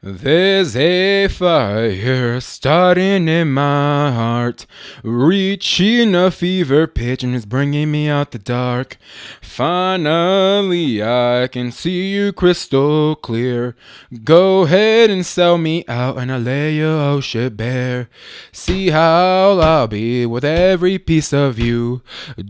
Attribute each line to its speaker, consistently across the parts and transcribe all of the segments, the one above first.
Speaker 1: There's a fire starting in my heart, reaching a fever pitch and it's bringing me out the dark. Finally, I can see you crystal clear. Go ahead and sell me out and I'll lay your whole shit bare. See how I'll be with every piece of you.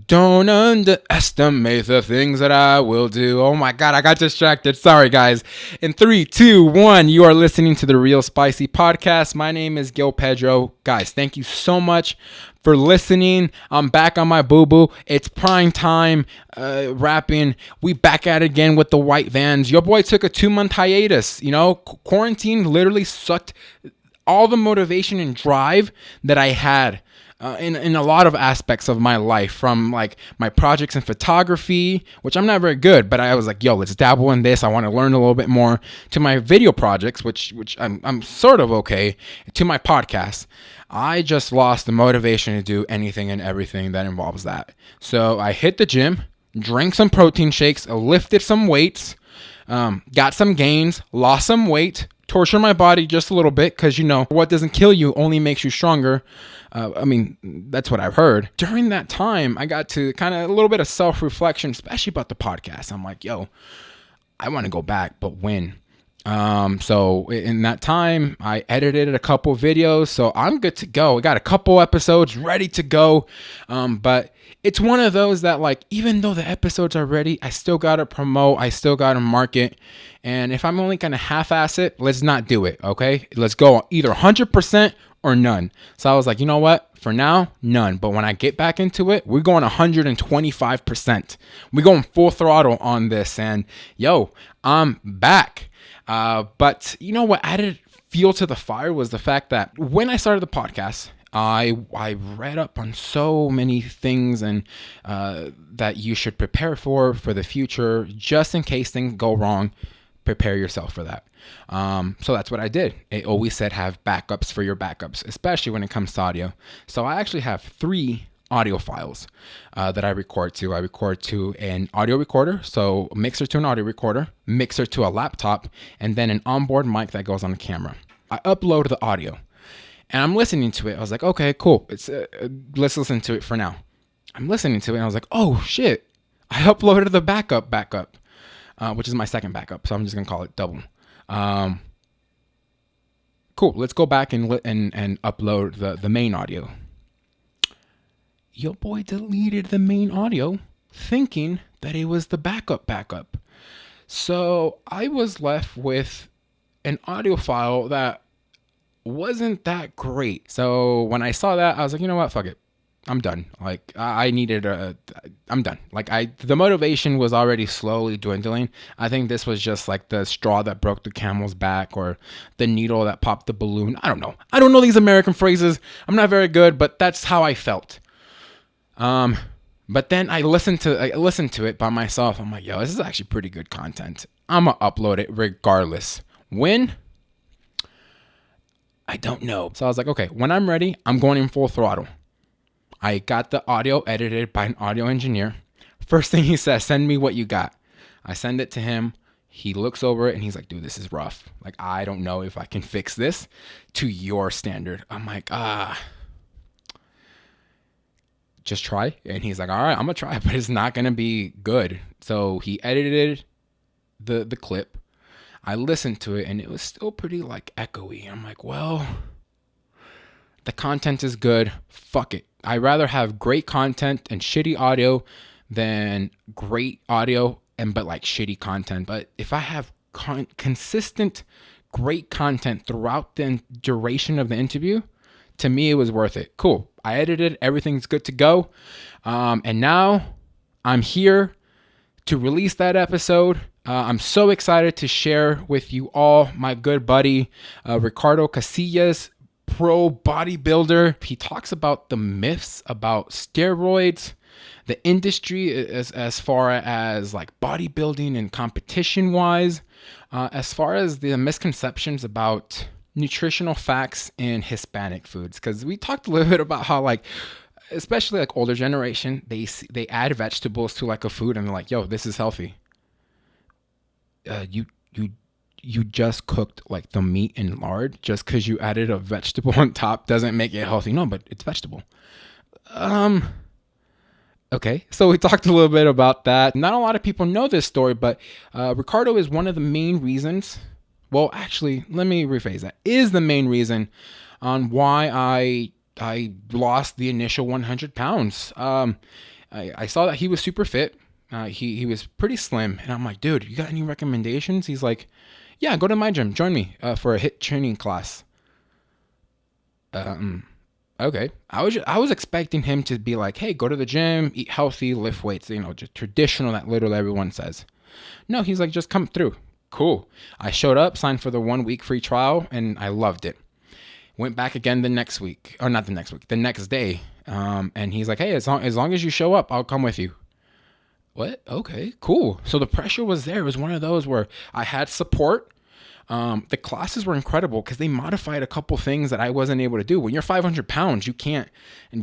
Speaker 1: Don't underestimate the things that I will do. Oh my God, I got distracted. Sorry, guys. In 3, 2, 1, you are listening to the Real Spicy Podcast. My name is Pedro. Guys, thank you so much for listening. I'm back on my boo-boo. It's prime time rapping. We back at it again with the white vans. Your boy took a 2-month hiatus. You know, quarantine literally sucked all the motivation and drive that I had in a lot of aspects of my life, from like my projects in photography, which I'm not very good, but I was like, yo, let's dabble in this. I want to learn a little bit more, to my video projects, which I'm sort of okay, to my podcast. I just lost the motivation to do anything and everything that involves that. So I hit the gym, drank some protein shakes, lifted some weights, got some gains, lost some weight, torture my body just a little bit, because, you know, what doesn't kill you only makes you stronger. That's what I've heard. During that time, I got to kind of a little bit of self-reflection, especially about the podcast. I'm like, yo, I want to go back, but when? So in that time, I edited a couple videos, so I'm good to go. I got a couple episodes ready to go. But it's one of those that, like, even though the episodes are ready, I still got to promote. I still got to market. And if I'm only going to half-ass it, let's not do it. Okay. Let's go either 100% or none. So I was like, you know what? For now, none. But when I get back into it, we're going 125%. We're going full throttle on this. And yo, I'm back. But you know what added fuel to the fire was the fact that when I started the podcast, I read up on so many things and that you should prepare for the future, just in case things go wrong. Prepare yourself for that. So that's what I did. It always said have backups for your backups, especially when it comes to audio. So I actually have 3 audio files that I record to. I record to an audio recorder, so mixer to an audio recorder, mixer to a laptop, and then an onboard mic that goes on the camera. I upload the audio, and I'm listening to it. I was like, okay, cool. Let's listen to it for now. I'm listening to it, and I was like, oh shit, I uploaded the backup, which is my second backup. So I'm just gonna call it double. Cool. Let's go back and upload the main audio. Your boy deleted the main audio, thinking that it was the backup. So I was left with an audio file that wasn't that great. So when I saw that, I was like, you know what? Fuck it. I'm done. Like, I'm done. Like, the motivation was already slowly dwindling. I think this was just like the straw that broke the camel's back, or the needle that popped the balloon. I don't know. I don't know these American phrases. I'm not very good, but that's how I felt. But then I listened to it by myself. I'm like, yo, this is actually pretty good content. I'm gonna upload it regardless. When? I don't know. So I was like, okay, when I'm ready, I'm going in full throttle. I got the audio edited by an audio engineer. First thing he says, send me what you got. I send it to him. He looks over it and he's like, dude, this is rough. Like, I don't know if I can fix this to your standard. I'm like, just try. And he's like, all right, I'm gonna try, but it's not gonna be good. So he edited the clip. I listened to it and it was still pretty like echoey. I'm like, well, the content is good. Fuck it. I'd rather have great content and shitty audio than great audio but like shitty content. But if I have consistent great content throughout the duration of the interview, to me, it was worth it. Cool. I edited. Everything's good to go. And now I'm here to release that episode. I'm so excited to share with you all my good buddy, Ricardo Casillas, pro bodybuilder. He talks about the myths about steroids, the industry as far as like bodybuilding and competition wise, as far as the misconceptions about nutritional facts in Hispanic foods. Because we talked a little bit about how, like, especially like older generation, they add vegetables to like a food and they're like, yo, this is healthy. You you just cooked like the meat in lard. Just because you added a vegetable on top doesn't make it healthy. No, but it's vegetable. Okay, so we talked a little bit about that. Not a lot of people know this story, but Ricardo is one of the main reasons. Well, actually, let me rephrase that. Is the main reason on why I lost the initial 100 pounds. I saw that he was super fit. He was pretty slim, and I'm like, dude, you got any recommendations? He's like, yeah, go to my gym, join me for a HIIT training class. Okay. I was expecting him to be like, hey, go to the gym, eat healthy, lift weights, just traditional that literally everyone says. No, he's like, just come through. Cool. I showed up, signed for the 1 week free trial, and I loved it. Went back again the next week, or not the next week, the next day. And he's like, hey, as long as you show up, I'll come with you. What? Okay, cool. So the pressure was there. It was one of those where I had support. The classes were incredible because they modified a couple things that I wasn't able to do. When you're 500 pounds, you can't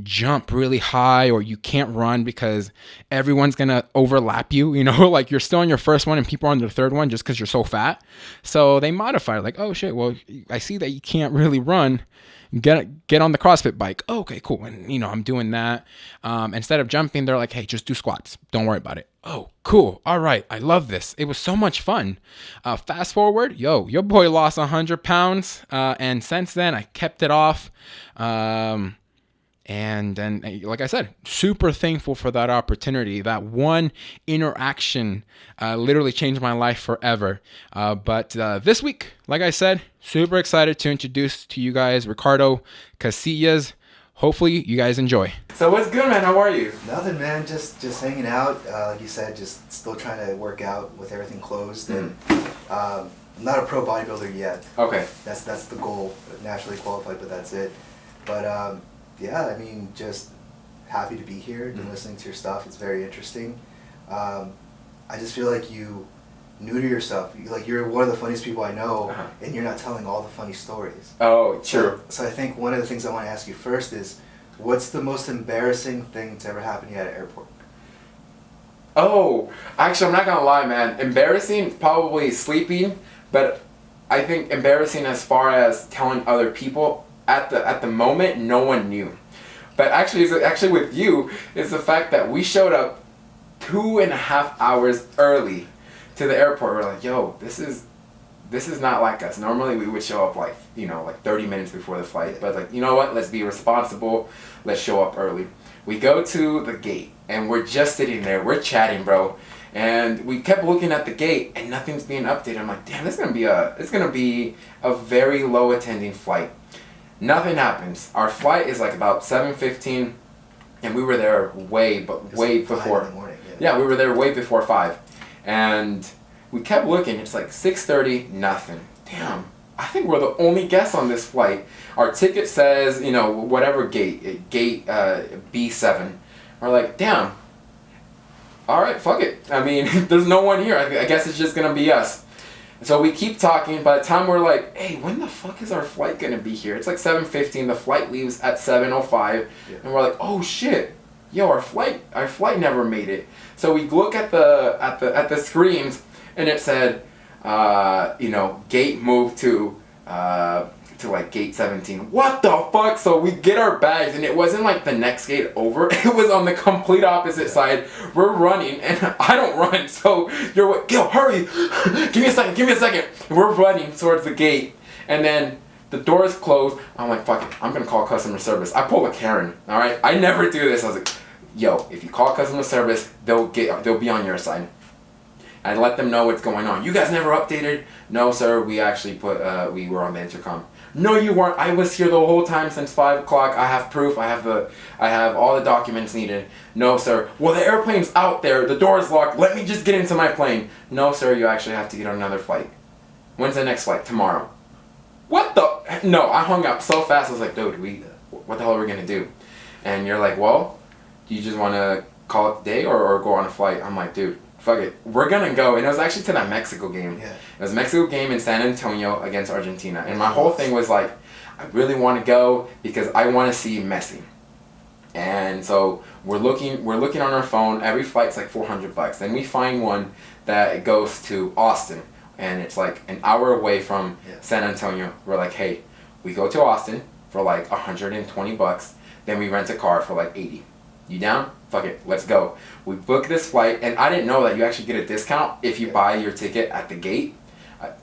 Speaker 1: jump really high, or you can't run because everyone's going to overlap you, like you're still on your first one and people are on their third one just because you're so fat. So they modified like, oh shit, well, I see that you can't really run. Get on the CrossFit bike. Oh, okay, cool. And I'm doing that. Instead of jumping, they're like, hey, just do squats. Don't worry about it. Oh, cool. All right. I love this. It was so much fun. Fast forward, your boy lost 100 pounds. And since then, I kept it off. And then, like I said, super thankful for that opportunity. That one interaction literally changed my life forever. But this week, like I said, super excited to introduce to you guys Ricardo Casillas. Hopefully, you guys enjoy. So what's good, man? How are you?
Speaker 2: Nothing, man. Just hanging out. Like you said, just still trying to work out with everything closed. And I'm not a pro bodybuilder yet.
Speaker 1: Okay.
Speaker 2: That's the goal. Naturally qualified, but that's it. But yeah, I mean, just happy to be here and listening to your stuff. It's very interesting. I just feel like you new to yourself. You're one of the funniest people I know, and you're not telling all the funny stories.
Speaker 1: Oh, true.
Speaker 2: So I think one of the things I want to ask you first is, what's the most embarrassing thing to ever happen to you at an airport?
Speaker 1: Oh, actually, I'm not gonna lie, man. Embarrassing, probably sleeping, but I think embarrassing as far as telling other people. At the moment, no one knew. But actually with you, is the fact that we showed up 2.5 hours early to the airport. We're like, yo, this is not like us. Normally we would show up like 30 minutes before the flight. But like, you know what? Let's be responsible. Let's show up early. We go to the gate and we're just sitting there. We're chatting, bro. And we kept looking at the gate and nothing's being updated. I'm like, damn, it's gonna be a very low attending flight. Nothing happens. Our flight is like about 7:15, and we were there way before. Yeah, we were there way before 5, and we kept looking. It's like 6:30, nothing. Damn, I think we're the only guests on this flight. Our ticket says, whatever gate B7. We're like, damn. All right, fuck it. I mean, there's no one here. I guess it's just gonna be us. So we keep talking. By the time we're like, hey, when the fuck is our flight gonna be here? It's like 7:15. The flight leaves at 7:05, and we're like, oh shit, yo, our flight never made it. So we look at the screens, and it said, gate moved to like gate 17. What the fuck? So we get our bags, and it wasn't like the next gate over. It was on the complete opposite side. We're running, and I don't run. So you're like, yo, hurry. Give me a second. And we're running towards the gate, and then the doors closed. I'm like, fuck it. I'm going to call customer service. I pull a Karen, all right? I never do this. I was like, yo, if you call customer service, they'll be on your side. And let them know what's going on. You guys never updated? No, sir. We actually we were on the intercom. No, you weren't. I was here the whole time since 5 o'clock. I have proof. I have all the documents needed. No, sir. Well, the airplane's out there. The door's locked. Let me just get into my plane. No, sir. You actually have to get on another flight. When's the next flight? Tomorrow. What the? No, I hung up so fast. I was like, dude, what the hell are we gonna do? And you're like, well, do you just want to call it the day or go on a flight? I'm like, dude, fuck it. We're gonna go. And it was actually to that Mexico game. Yeah. It was a Mexico game in San Antonio against Argentina. And my whole thing was like, I really want to go because I want to see Messi. And so we're looking on our phone. Every flight's like $400. Then we find one that goes to Austin. and it's like an hour away from San Antonio. We're like, hey, we go to Austin for like $120. Then we rent a car for like $80. You down? Fuck it, let's go. We book this flight, and I didn't know that you actually get a discount if you buy your ticket at the gate.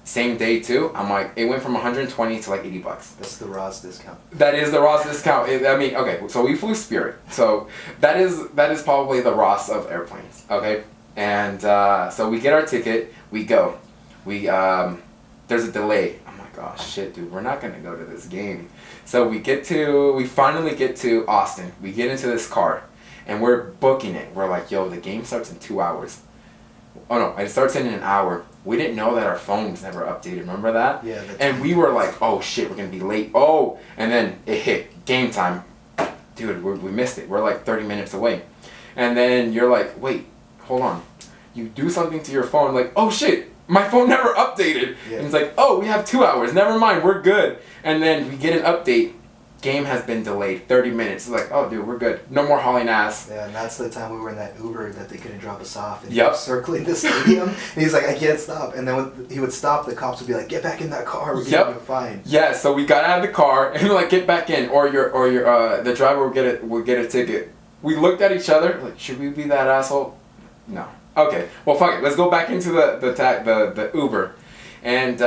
Speaker 1: Same day too. I'm like, it went from 120 to like $80.
Speaker 2: That's the Ross discount.
Speaker 1: That is the Ross discount. I mean, okay, so we flew Spirit. So that is probably the Ross of airplanes. Okay, and so we get our ticket. We go. There's a delay. I'm like, oh shit, dude, we're not gonna go to this game. So we finally get to Austin. We get into this car, and we're booking it. We're like, yo, the game starts in 2 hours. Oh no, it starts in an hour. We didn't know that our phones never updated. Remember that?
Speaker 2: Yeah.
Speaker 1: And we were like, oh shit, we're gonna be late. Oh, and then it hit game time. Dude, we missed it. We're like 30 minutes away. And then you're like, wait, hold on. You do something to your phone, like, oh shit, my phone never updated.
Speaker 2: Yeah.
Speaker 1: And it's like, oh, we have 2 hours. Never mind, we're good. And then we get an update. Game has been delayed 30 minutes. It's like, oh, dude, we're good. No more hauling ass.
Speaker 2: Yeah, and that's the time we were in that Uber that they couldn't drop us off. And
Speaker 1: Yep.
Speaker 2: circling the stadium. And he's like, I can't stop. And then when he would stop, the cops would be like, get back in that car. We're getting you a fine.
Speaker 1: Yeah, so we got out of the car and we're like, get back in, or the driver will get a ticket. We looked at each other like, should we be that asshole? No. Okay. Well, fuck it. Let's go back into the Uber, and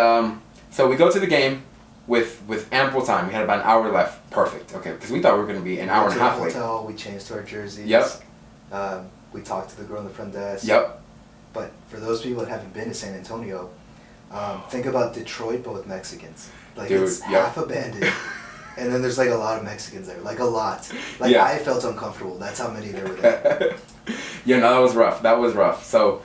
Speaker 1: so we go to the game. With ample time. We had about an hour left. Perfect. Okay, because we thought we were going to be an hour and a half late.
Speaker 2: Hotel, we changed to our jerseys.
Speaker 1: Yep.
Speaker 2: We talked to the girl in the front desk.
Speaker 1: Yep.
Speaker 2: But for those people that haven't been to San Antonio, think about Detroit, but with Mexicans. Like,
Speaker 1: dude,
Speaker 2: it's half abandoned. And then there's like a lot of Mexicans there. Like, a lot. Like,
Speaker 1: yeah.
Speaker 2: I felt uncomfortable. That's how many there were there.
Speaker 1: Yeah, no, that was rough. So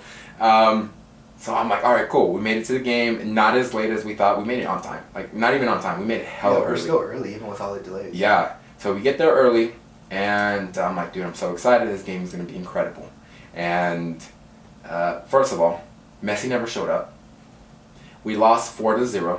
Speaker 1: I'm like, all right, cool. We made it to the game, not as late as we thought. We made it on time. Like, not even on time. We made it hella early.
Speaker 2: We're still early, even with all the delays.
Speaker 1: Yeah. So we get there early, and I'm like, dude, I'm so excited. This game is going to be incredible. And first of all, Messi never showed up. We lost 4-0.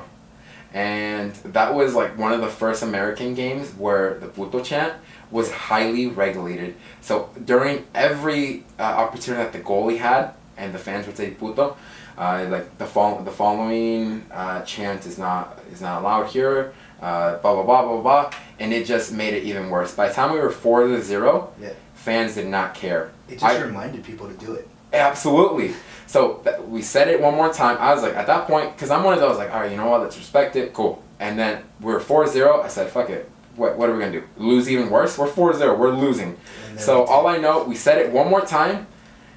Speaker 1: And that was like one of the first American games where the puto chant was highly regulated. So during every opportunity that the goalie had, and the fans would say puto, like the following chant is not allowed here, blah blah blah blah blah, and it just made it even worse. By the time we were 4-0, fans did not care.
Speaker 2: It just reminded people to do it.
Speaker 1: Absolutely. So we said it one more time. I was like, at that point, because I'm one of those like, all right, you know what, let's respect it, cool. And then we're 4-0. I said, fuck it. What are we gonna do? Lose even worse? We're 4-0. We're losing. So all I know, we said it one more time.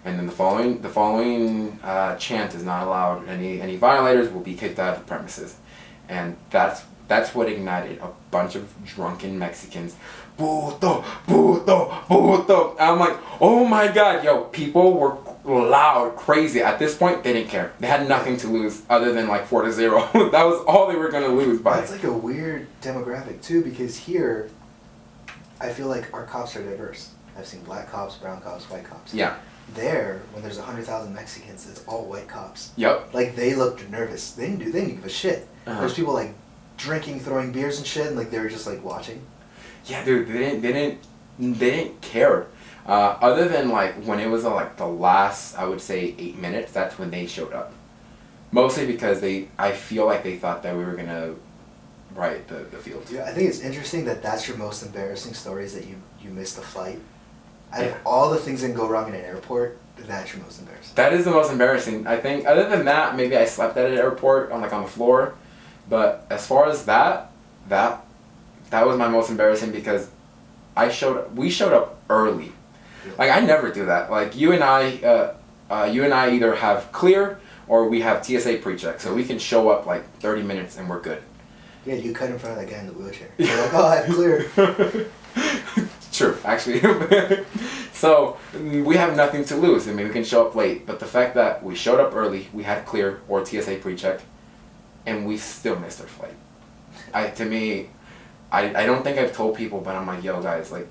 Speaker 1: And then the following chant is not allowed. Any violators will be kicked out of the premises, and that's what ignited a bunch of drunken Mexicans. Puto, puto, puto. I'm like, oh my god, yo! People were loud, crazy. At this point, they didn't care. They had nothing to lose other than like 4-0. That was all they were gonna lose by.
Speaker 2: That's like a weird demographic too, because here, I feel like our cops are diverse. I've seen black cops, brown cops, white cops.
Speaker 1: Yeah.
Speaker 2: There, when there's 100,000 Mexicans, it's all white cops.
Speaker 1: Yep.
Speaker 2: Like, they looked nervous. They didn't give a shit. There's people like drinking, throwing beers and shit, and like they were just like watching.
Speaker 1: Yeah, dude, they didn't care. Other than like when it was like the last, I would say 8 minutes, that's when they showed up. Mostly because I feel like they thought that we were gonna riot the field.
Speaker 2: Yeah, I think it's interesting that that's your most embarrassing story, is that you missed the flight. Out of all the things that can go wrong in an airport, that's your most embarrassing.
Speaker 1: That is the most embarrassing. I think, other than that, maybe I slept at an airport on the floor. But as far as that was my most embarrassing, because we showed up early. Yeah. Like, I never do that. Like, you and I either have clear or we have TSA pre-check, so we can show up like 30 minutes and we're good.
Speaker 2: Yeah, you cut in front of that guy in the wheelchair. You're like, oh, I have clear.
Speaker 1: True, actually. So we have nothing to lose. I mean, we can show up late, but the fact that we showed up early, we had clear or TSA pre-check, and we still missed our flight. I don't think I've told people, but I'm like, yo guys, like,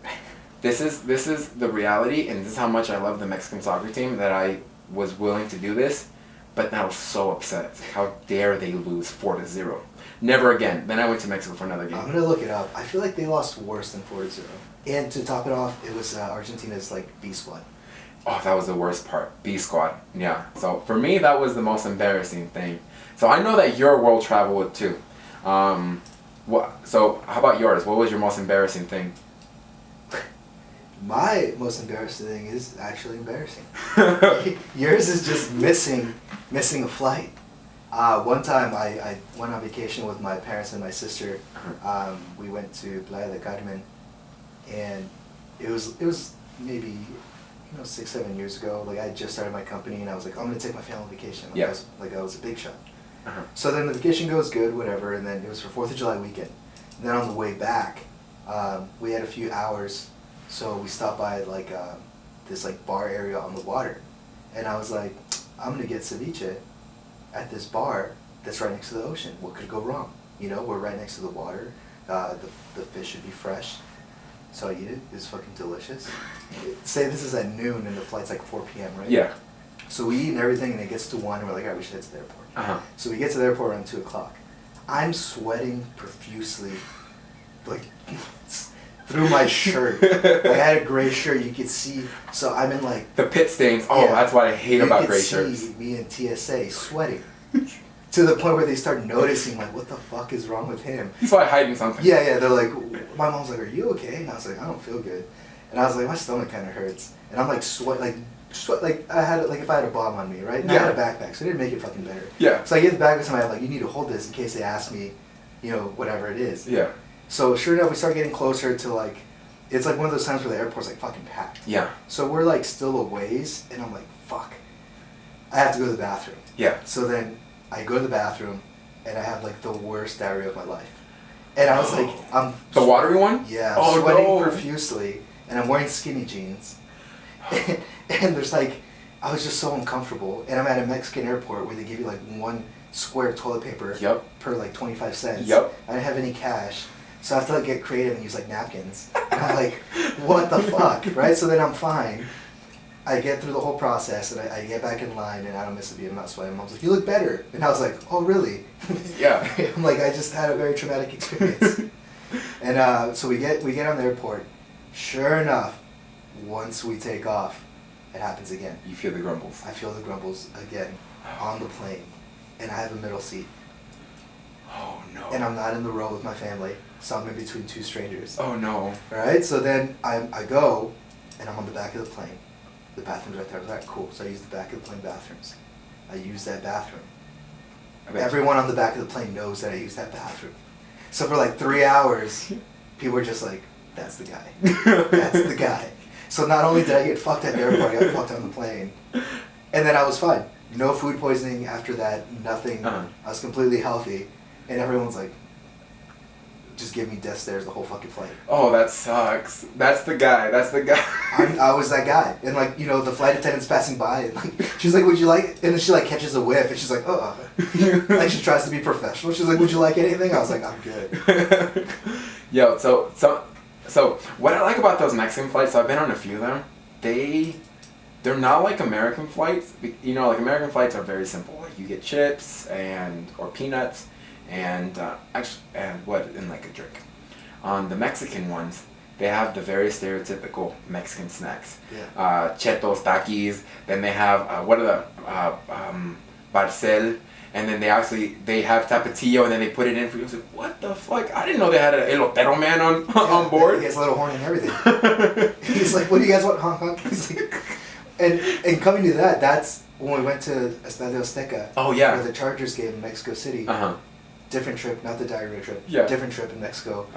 Speaker 1: this is the reality, and this is how much I love the Mexican soccer team, that I was willing to do this, but I was so upset. It's like, how dare they lose 4-0? Never again. Then I went to Mexico for another game.
Speaker 2: I'm gonna look it up. I feel like they lost worse than 4-0. And to top it off, it was Argentina's like B squad.
Speaker 1: Oh, that was the worst part. B squad. Yeah. So for me, that was the most embarrassing thing. So I know that you're a world traveler too. So how about yours? What was your most embarrassing thing?
Speaker 2: My most embarrassing thing is actually embarrassing. Yours is just missing a flight. One time I went on vacation with my parents and my sister. We went to Playa del Carmen, and it was maybe 6-7 years ago. Like I had just started my company, and I was like, I'm gonna take my family on vacation. Like I was a big shot. So then the vacation goes good, whatever, and then it was for 4th of July weekend. And then on the way back, we had a few hours, so we stopped by like this like bar area on the water, and I was like, I'm gonna get ceviche at this bar that's right next to the ocean. What could go wrong? We're right next to the water. The fish should be fresh. So I eat it. It's fucking delicious. Say this is at noon and the flight's like 4 p.m., right?
Speaker 1: Yeah.
Speaker 2: So we eat and everything, and it gets to 1, and we're like, all right, we should head to the airport. So we get to the airport around 2 o'clock. I'm sweating profusely, like through my shirt. Like, I had a gray shirt, you could see. So I'm in like
Speaker 1: the pit stains. Oh, yeah, that's what I hate about gray shirts.
Speaker 2: You could see me in TSA sweating to the point where they start noticing, like, what the fuck is wrong with him?
Speaker 1: He's probably hiding something.
Speaker 2: Yeah. They're like, my mom's like, are you okay? And I was like, I don't feel good. And I was like, my stomach kind of hurts. And I'm like sweat like I had like if I had a bomb on me, right? And I had a backpack, so it didn't make it fucking better.
Speaker 1: Yeah.
Speaker 2: So I give the backpack to somebody, I'm like, you need to hold this in case they ask me, whatever it is.
Speaker 1: Yeah.
Speaker 2: So sure enough, we start getting closer to like, it's like one of those times where the airport's like fucking packed.
Speaker 1: Yeah.
Speaker 2: So we're like still a ways, and I'm like, fuck, I have to go to the bathroom.
Speaker 1: Yeah.
Speaker 2: So then I go to the bathroom, and I have like the worst diarrhea of my life. And I was like, I'm
Speaker 1: the watery one?
Speaker 2: Yeah, I'm sweating profusely, and I'm wearing skinny jeans. And there's like, I was just so uncomfortable, and I'm at a Mexican airport where they give you like 1 square toilet paper per like 25 cents.
Speaker 1: Yep.
Speaker 2: I didn't have any cash, so I have to like get creative and use like napkins. And I'm like, what the fuck, right? So then I'm fine. I get through the whole process, and I get back in line, and I don't miss a beat. I'm not sweating. Mom's like, you look better. And I was like, oh really?
Speaker 1: Yeah.
Speaker 2: I'm like, I just had a very traumatic experience. And so we get on the airport. Sure enough, once we take off, it happens again.
Speaker 1: You feel the grumbles.
Speaker 2: I feel the grumbles again on the plane, and I have a middle seat.
Speaker 1: Oh no.
Speaker 2: And I'm not in the row with my family, so I'm in between 2 strangers.
Speaker 1: Oh no.
Speaker 2: All right, so then I go, and I'm on the back of the plane. The bathroom's right there. I was like, cool. So I use the back of the plane bathrooms. I use that bathroom. Everyone on the back of the plane knows that I use that bathroom. So for like 3 hours, people were just like, that's the guy. That's the guy. So not only did I get fucked at the airport, I got fucked on the plane. And then I was fine. No food poisoning after that, nothing. I was completely healthy. And everyone's like, just give me death stares the whole fucking flight.
Speaker 1: Oh, that sucks. That's the guy.
Speaker 2: I was that guy. And like, the flight attendant's passing by, and like, she's like, would you like, and then she like catches a whiff, and she's like, oh. Like she tries to be professional. She's like, would you like anything? I was like, I'm good.
Speaker 1: Yo, so what I like about those Mexican flights, so I've been on a few of them, they're not like American flights. Like American flights are very simple. Like you get chips or peanuts and like a drink. On the Mexican ones, they have the very stereotypical Mexican snacks.
Speaker 2: Yeah.
Speaker 1: Chetos, Takis, then they have Barcel, and then they have Tapatio, and then they put it in for you. I was like, what the fuck? I didn't know they had an elotero man on board.
Speaker 2: He has a little horn and everything. He's like, what do you guys want, honk honk? He's like, and coming to that, that's when we went to Estadio Azteca.
Speaker 1: Oh yeah.
Speaker 2: For the Chargers game in Mexico City. Different trip, not the diarrhea trip.
Speaker 1: Yeah.
Speaker 2: Different trip in Mexico.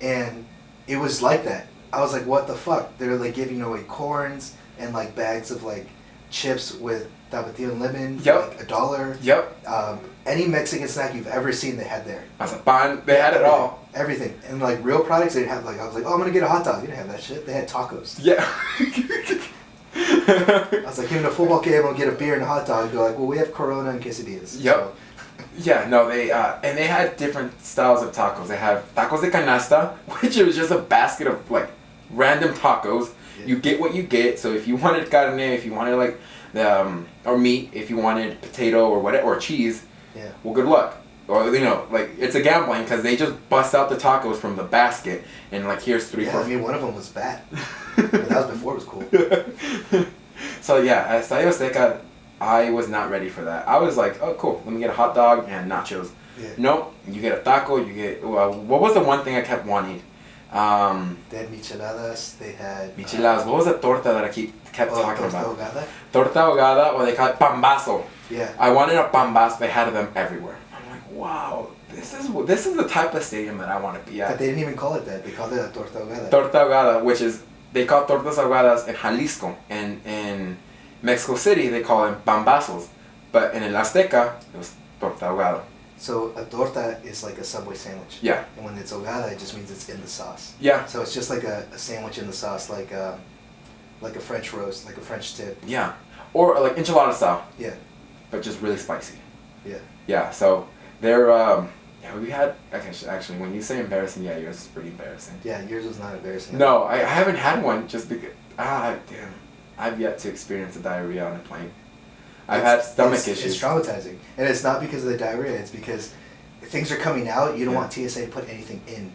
Speaker 2: And it was like that. I was like, what the fuck? They're like giving away corns and like bags of like chips with tapatio and lemon for like $1.
Speaker 1: Yep.
Speaker 2: Any Mexican snack you've ever seen, they had there.
Speaker 1: Mazapan, they had it all.
Speaker 2: Everything. And like real products, they didn't have. Like, I was like, oh, I'm gonna get a hot dog. They didn't have that shit. They had tacos.
Speaker 1: Yeah.
Speaker 2: I was like, in a football game, I'll get a beer and a hot dog. They're like, well, we have Corona and quesadillas.
Speaker 1: Yep.
Speaker 2: So.
Speaker 1: Yeah, no, they had different styles of tacos. They have tacos de canasta, which was just a basket of like random tacos. Yeah. You get what you get. So if you wanted carne, if you wanted like or meat, if you wanted potato or whatever, or cheese, well, good luck. Or like it's a gambling because they just bust out the tacos from the basket and like here's 3, 4.
Speaker 2: I mean, one of them was bad. But that was before it was cool.
Speaker 1: So yeah, at Estadio Azteca, I was not ready for that. I was like, oh, cool. Let me get a hot dog and nachos.
Speaker 2: Yeah.
Speaker 1: Nope. You get a taco. You get... what was the one thing I kept wanting?
Speaker 2: They had micheladas. They had...
Speaker 1: Micheladas. What was the torta that I kept talking about?
Speaker 2: Torta ahogada?
Speaker 1: Torta ahogada, or they call it pambazo.
Speaker 2: Yeah.
Speaker 1: I wanted a pambazo. They had them everywhere. I'm like, wow. This is the type of stadium that I want to be at.
Speaker 2: But they didn't even call it that. They called it a torta ahogada.
Speaker 1: Torta ahogada, which is... They call tortas ahogadas in Jalisco. And in Mexico City, they call them pambazos. But in El Azteca, it was torta ahogada.
Speaker 2: So a torta is like a Subway sandwich.
Speaker 1: Yeah.
Speaker 2: And when it's ahogada, it just means it's in the sauce.
Speaker 1: Yeah.
Speaker 2: So it's just like a sandwich in the sauce, like a French roast, like a French tip.
Speaker 1: Yeah. Or like enchilada style.
Speaker 2: Yeah.
Speaker 1: But just really spicy.
Speaker 2: Yeah.
Speaker 1: Yeah, so they're, yeah, we had, actually, when you say embarrassing, yeah, yours is pretty embarrassing.
Speaker 2: Yeah, yours was not embarrassing.
Speaker 1: No, I haven't had one just because, damn, I've yet to experience a diarrhea on a plane. I've had stomach issues.
Speaker 2: It's traumatizing. And it's not because of the diarrhea, it's because things are coming out, you don't
Speaker 1: Yeah.
Speaker 2: want TSA to put anything in,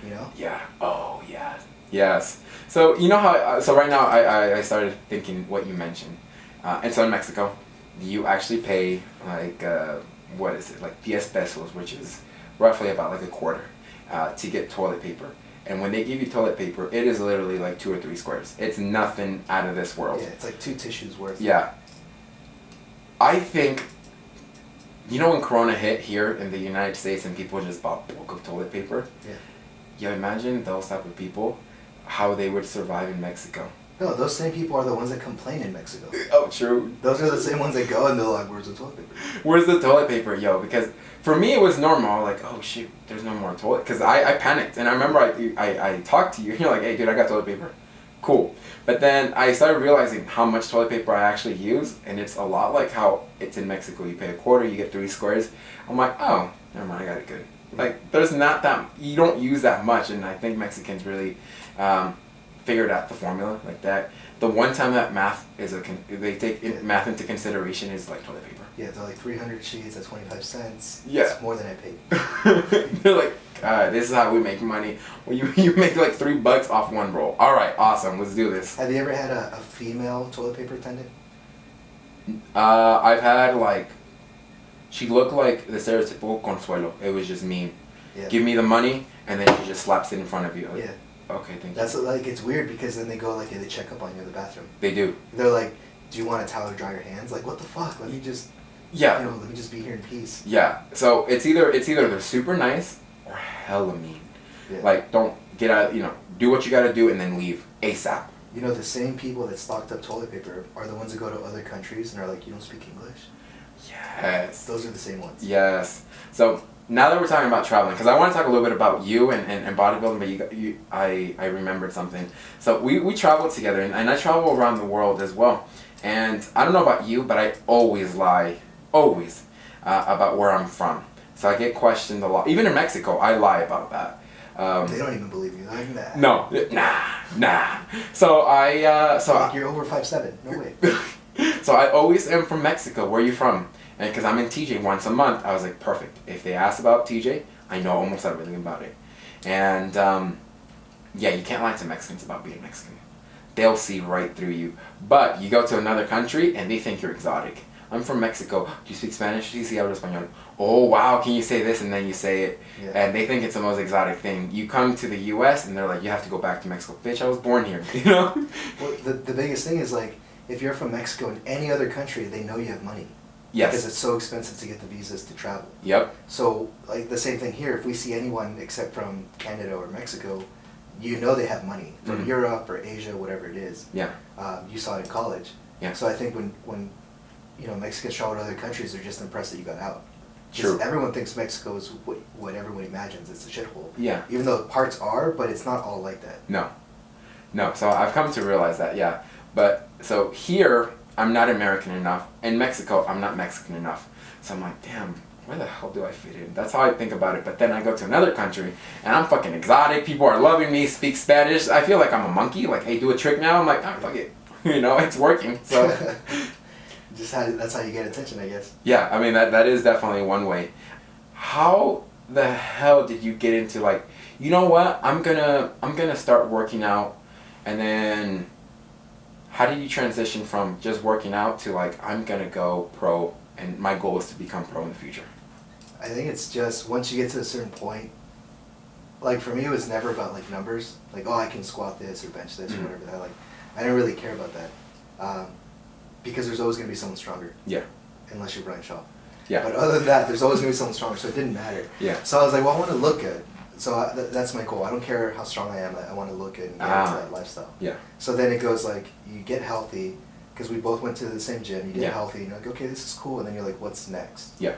Speaker 2: you know?
Speaker 1: Yeah, oh, yeah, yes. So, you know how, so right now I started thinking what you mentioned. And so in Mexico, you actually pay like, what is it, like 10 pesos, which is roughly about like a quarter, to get toilet paper. And when they give you toilet paper, it is literally like 2 or 3 squares. It's nothing out of this world.
Speaker 2: Yeah, it's like 2 tissues worth.
Speaker 1: Yeah. I think, you know when Corona hit here in the United States and people just bought bulk of toilet paper?
Speaker 2: Yeah.
Speaker 1: Yeah, imagine those type of people, how they would survive in Mexico.
Speaker 2: No, those same people are the ones that complain in Mexico.
Speaker 1: Oh, true.
Speaker 2: Those are the same ones that go and they're like, where's the toilet paper?
Speaker 1: Where's the toilet paper, yo? Because for me it was normal, like, oh shoot, there's no more toilet. Because I panicked, and I remember I talked to you, and you're like, hey dude, I got toilet paper. Cool. But then I started realizing how much toilet paper I actually use, and it's a lot like how it's in Mexico. You pay a quarter, you get 3 squares. I'm like, oh, never mind, I got it good. Like, there's not that, you don't use that much, and I think Mexicans really figured out the formula like that. The one time that math is they take math into consideration is like toilet paper.
Speaker 2: Yeah, they're like 300 sheets at 25 cents.
Speaker 1: Yeah.
Speaker 2: It's more than I paid.
Speaker 1: They're like, this is how we make money. Well, you make like $3 off 1 roll. All right, awesome. Let's do this.
Speaker 2: Have you ever had a female toilet paper attendant?
Speaker 1: I've had like, she looked like the stereotypical Consuelo. It was just mean.
Speaker 2: Yeah.
Speaker 1: Give me the money, and then she just slaps it in front of you. Like,
Speaker 2: Yeah.
Speaker 1: okay, thank
Speaker 2: That's
Speaker 1: you.
Speaker 2: like, it's weird because then they go like, they check up on you in the bathroom.
Speaker 1: They do.
Speaker 2: They're like, do you want a towel to dry your hands? Like, what the fuck? Let me just,
Speaker 1: Yeah.
Speaker 2: you know, let me just be here in peace.
Speaker 1: Yeah. So it's either they're super nice or hella mean.
Speaker 2: Yeah.
Speaker 1: Like, don't get out, do what you gotta do and then leave ASAP.
Speaker 2: You know, the same people that stocked up toilet paper are the ones that go to other countries and are like, you don't speak English?
Speaker 1: Yes.
Speaker 2: Those are the same ones.
Speaker 1: Yes. So now that we're talking about traveling, because I want to talk a little bit about you and bodybuilding, but I remembered something. So we traveled together, and I travel around the world as well. And I don't know about you, but I always lie, about where I'm from. So I get questioned a lot. Even in Mexico, I lie about that.
Speaker 2: They don't even believe you. They're like, nah.
Speaker 1: No, nah. So
Speaker 2: Like, you're over 5'7". No way.
Speaker 1: So I always am from Mexico. Where are you from? And because I'm in TJ once a month, I was like, perfect. If they ask about TJ, I know almost everything about it. And yeah, you can't lie to Mexicans about being Mexican. They'll see right through you. But you go to another country and they think you're exotic. I'm from Mexico. Do you speak Spanish? Sí, sí, hablo español. Oh, wow, can you say this? And then you say it.
Speaker 2: Yeah.
Speaker 1: And they think it's the most exotic thing. You come to the U.S. and they're like, you have to go back to Mexico. Bitch, I was born here, you know?
Speaker 2: Well, the biggest thing is, like, if you're from Mexico in any other country, they know you have money.
Speaker 1: Yes.
Speaker 2: Because it's so expensive to get the visas to travel.
Speaker 1: Yep.
Speaker 2: So, like, the same thing here. If we see anyone except from Canada or Mexico, you know they have money. From
Speaker 1: Mhm.
Speaker 2: Europe or Asia, whatever it is.
Speaker 1: Yeah.
Speaker 2: You saw it in college.
Speaker 1: Yeah.
Speaker 2: So I think when Mexicans travel to other countries, they're just impressed that you got out.
Speaker 1: True.
Speaker 2: Everyone thinks Mexico is what everyone imagines. It's a shithole.
Speaker 1: Yeah.
Speaker 2: Even though parts are, but it's not all like that.
Speaker 1: No. So I've come to realize that, yeah. But, so here, I'm not American enough. In Mexico, I'm not Mexican enough. So I'm like, damn, where the hell do I fit in? That's how I think about it. But then I go to another country, and I'm fucking exotic. People are loving me, speak Spanish. I feel like I'm a monkey. Like, hey, do a trick now. I'm like, oh, fuck it. It's working. So,
Speaker 2: That's how you get attention, I guess.
Speaker 1: yeah, I mean, that is definitely one way. How the hell did you get into, like, you know what? I'm gonna start working out, and then how did you transition from just working out to like, I'm gonna go pro and my goal is to become pro in the future?
Speaker 2: I think it's just once you get to a certain point, like for me it was never about like numbers, like I can squat this or bench this or whatever that, like I didn't really care about that, because there's always going to be someone stronger.
Speaker 1: Yeah.
Speaker 2: Unless you're Brian Shaw.
Speaker 1: Yeah.
Speaker 2: But other than that, there's always going to be someone stronger, so it didn't matter.
Speaker 1: Yeah.
Speaker 2: So I was like, well, I want to look good. So that's my goal. I don't care how strong I am. I want to look good and get into that lifestyle.
Speaker 1: Yeah.
Speaker 2: So then it goes like, you get healthy, because we both went to the same gym. You get healthy, and you're like, okay, this is cool. And then you're like, what's next?
Speaker 1: Yeah.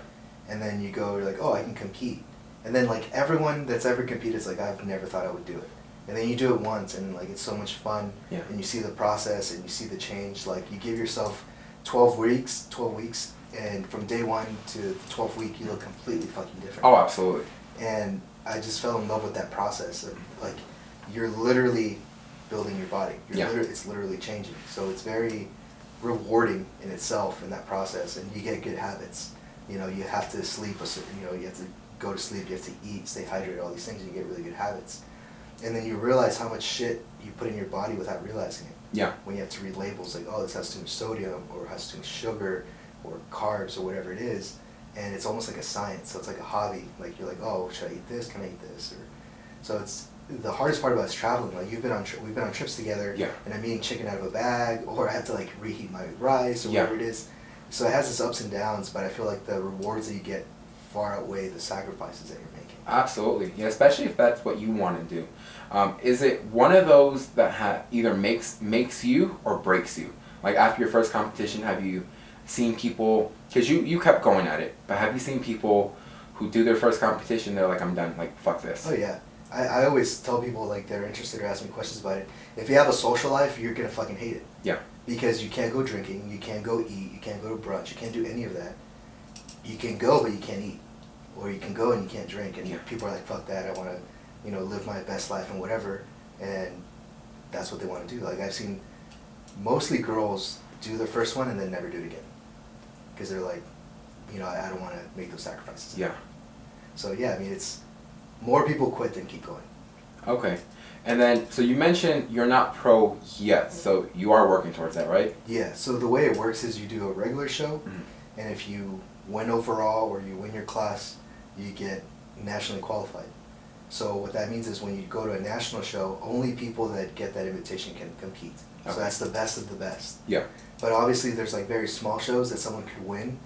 Speaker 2: And then you go, you're like, oh, I can compete. And then like everyone that's ever competed is like, I've never thought I would do it. And then you do it once, and like it's so much fun.
Speaker 1: Yeah.
Speaker 2: And you see the process, and you see the change. Like you give yourself 12 weeks, and from day 1 to the 12th week, you look completely fucking different.
Speaker 1: Oh, absolutely.
Speaker 2: And I just fell in love with that process. Like you're literally building your body. It's literally changing. So it's very rewarding in itself in that process, and you get good habits. You know, you have to sleep a certain, you have to go to sleep, you have to eat, stay hydrated, all these things, and you get really good habits. And then you realize how much shit you put in your body without realizing it.
Speaker 1: Yeah. When
Speaker 2: you have to read labels like, oh, this has too much sodium, or has too much sugar, or carbs, or whatever it is. And it's almost like a science, so it's like a hobby. Like you're like, oh, should I eat this? Can I eat this? Or, so it's the hardest part about it is traveling. Like we've been on trips together, and I'm eating chicken out of a bag, or I have to like reheat my rice or whatever it is. So it has its ups and downs, but I feel like the rewards that you get far outweigh the sacrifices that you're making.
Speaker 1: Absolutely, yeah. Especially if that's what you want to do. Is it one of those that either makes you or breaks you? Like after your first competition, have you seen people? Because you kept going at it, but have you seen people who do their first competition? They're like, I'm done. Like fuck this.
Speaker 2: Oh yeah. I always tell people like that are interested or ask me questions about it. If you have a social life, you're gonna fucking hate it.
Speaker 1: Yeah.
Speaker 2: Because you can't go drinking, you can't go eat, you can't go to brunch, you can't do any of that. You can go, but you can't eat. Or you can go and you can't drink, and people are like, fuck that, I want to, live my best life and whatever, and that's what they want to do. Like, I've seen mostly girls do their first one and then never do it again. Because they're like, I don't want to make those sacrifices.
Speaker 1: Yeah.
Speaker 2: So, yeah, I mean, it's more people quit than keep going.
Speaker 1: Okay. And then, so you mentioned you're not pro yet, so you are working towards that, right?
Speaker 2: Yeah, so the way it works is you do a regular show, and if you win overall or you win your class, you get nationally qualified. So what that means is when you go to a national show, only people that get that invitation can compete. Okay. So that's the best of the best. Yeah. But obviously there's like very small shows that someone could win.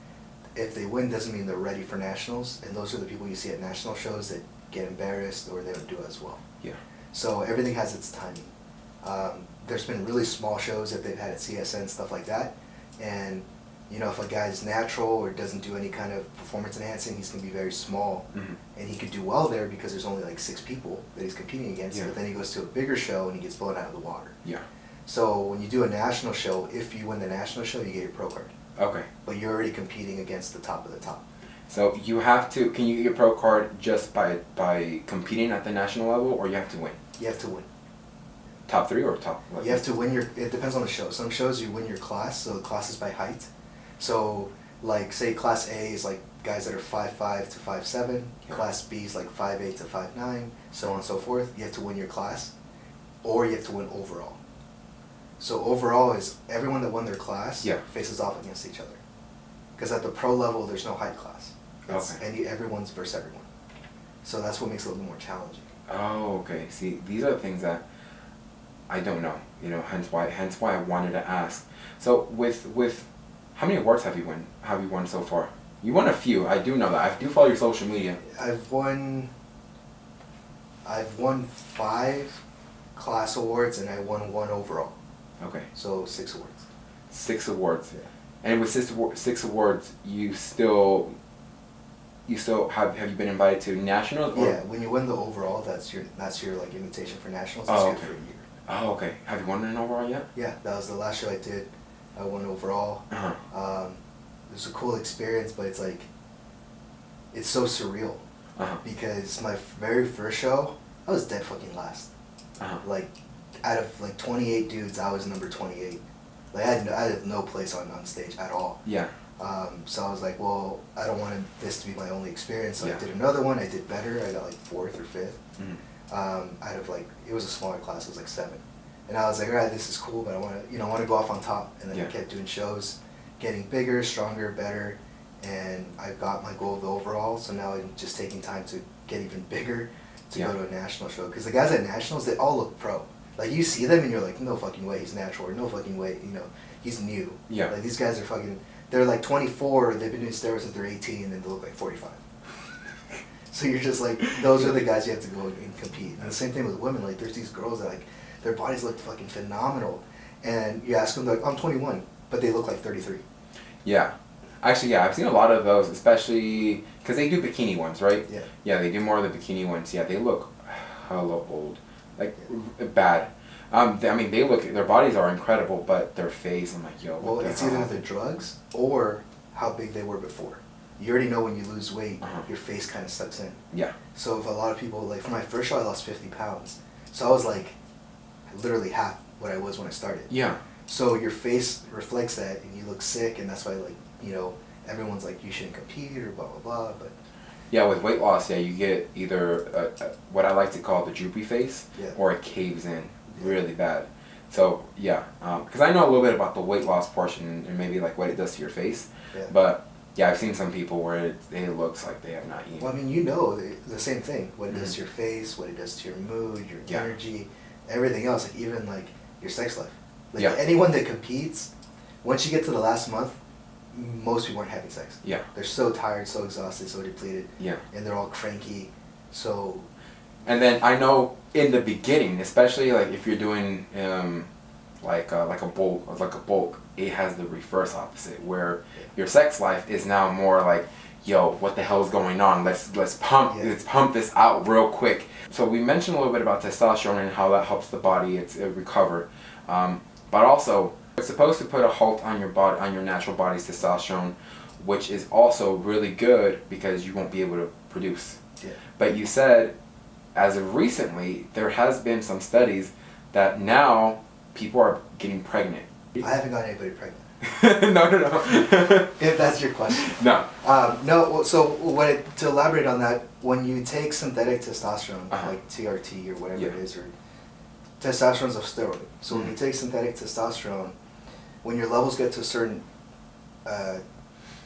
Speaker 2: If they win, doesn't mean they're ready for nationals, and those are the people you see at national shows that get embarrassed or they don't do as well. Yeah. So everything has its timing. There's been really small shows that they've had at CSN, stuff like that, and if a guy's natural or doesn't do any kind of performance enhancing, he's going to be very small, and he could do well there because there's only like 6 people that he's competing against, but then he goes to a bigger show and he gets blown out of the water. Yeah. So when you do a national show, if you win the national show, you get your pro card. Okay. But you're already competing against the top of the top. So you have to, can you get your pro card just by competing at the national level, or you have to win? You have to win. Top 3 or top? What? You have to win it depends on the show. Some shows you win your class, so the class is by height. So like say class A is like guys that are 5'5" to 5'7", class B is like 5'8" to 5'9", so on and so forth. You have to win your class, or you have to win overall. So overall is everyone that won their class faces off against each other. Because at the pro level, there's no height class. Everyone's versus everyone. So that's what makes it a little more challenging. Oh, okay. See, these are the things that I don't know. Hence why I wanted to ask. So with how many awards have you won so far? You won a few. I do know that. I do follow your social media. I've won 5 class awards, and I won 1 overall. Okay. So 6 awards. 6 awards. Yeah. And with 6 awards, you still have you been invited to nationals? Or? Yeah, when you win the overall, that's your like invitation for nationals. That's good for a year. Oh, okay. Have you won an overall yet? Yeah, that was the last show I did. I won overall. It was a cool experience, but it's like, it's so surreal. Because my very first show, I was dead fucking last. Like, out of like 28 dudes, I was number 28. Like I had no place on stage at all. Yeah. So I was like, well, I don't want this to be my only experience. So I did another one. I did better. I got like 4th or 5th. Out of like, it was a smaller class. It was like 7. And I was like, all right, this is cool, but I want to go off on top. And then I kept doing shows, getting bigger, stronger, better, and I got my goal of the overall. So now I'm just taking time to get even bigger to go to a national show. Because the guys at nationals, they all look pro. Like, you see them and you're like, no fucking way he's natural, or no fucking way, he's new.
Speaker 1: Yeah.
Speaker 2: Like, these guys are fucking, they're like 24, they've been doing steroids since they're 18, and they look like 45. So you're just like, those are the guys you have to go and compete. And the same thing with women. Like, there's these girls that, like, their bodies look fucking phenomenal. And you ask them, like, I'm 21, but they look like 33.
Speaker 1: Yeah. Actually, yeah, I've seen a lot of those, especially because they do bikini ones, right?
Speaker 2: Yeah.
Speaker 1: Yeah, they do more of the bikini ones. Yeah, they look hella old. Like, bad. Their bodies are incredible, but their face, I'm like, yo,
Speaker 2: well, it's either the drugs or how big they were before. You already know when you lose weight, your face kind of sucks in.
Speaker 1: Yeah.
Speaker 2: So if a lot of people, like, for my first show, I lost 50 pounds. So I was, like, literally half what I was when I started.
Speaker 1: Yeah.
Speaker 2: So your face reflects that, and you look sick, and that's why, like, everyone's like, you shouldn't compete, or blah, blah, blah, but...
Speaker 1: Yeah, with weight loss, you get either what I like to call the droopy face, or it caves in really bad. So, yeah, because I know a little bit about the weight loss portion and maybe, like, what it does to your face.
Speaker 2: Yeah.
Speaker 1: But, yeah, I've seen some people where it looks like they have not eaten.
Speaker 2: Well, I mean, the same thing. What it does to your face, what it does to your mood, your energy, everything else, like, even, like, your sex life. Like, anyone that competes, once you get to the last month, most people aren't having sex.
Speaker 1: Yeah.
Speaker 2: They're so tired, so exhausted, so depleted.
Speaker 1: Yeah. And
Speaker 2: they're all cranky, so...
Speaker 1: And then I know in the beginning, especially, like, if you're doing, like a bulk, it has the reverse opposite, where your sex life is now more like, yo, what the hell is going on? Let's pump this out real quick. So we mentioned a little bit about testosterone and how that helps the body recover, but also it's supposed to put a halt on your natural body's testosterone, which is also really good because you won't be able to produce.
Speaker 2: Yeah.
Speaker 1: But you said, as of recently, there has been some studies that now people are getting pregnant.
Speaker 2: I haven't got anybody pregnant.
Speaker 1: No.
Speaker 2: If that's your question.
Speaker 1: No.
Speaker 2: No. So to elaborate on that, when you take synthetic testosterone, like TRT or whatever it is, or testosterone is a steroid. So when you take synthetic testosterone, when your levels get to a certain,